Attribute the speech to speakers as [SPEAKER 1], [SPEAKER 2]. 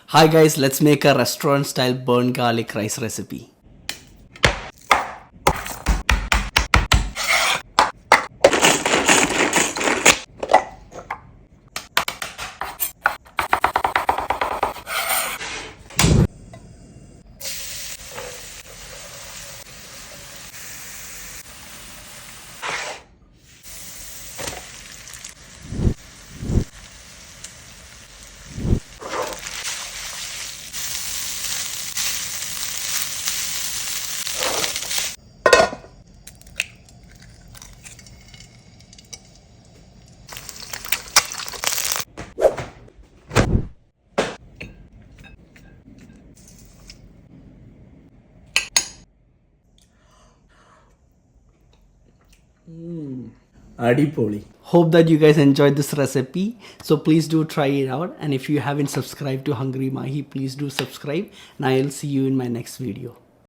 [SPEAKER 1] Hi guys, let's make a restaurant style burnt garlic rice recipe. Adipoli. Hope that you guys enjoyed this recipe. So please do try it out. And if you haven't subscribed to Hungry Mahi, please do subscribe. And I'll see you in my next video.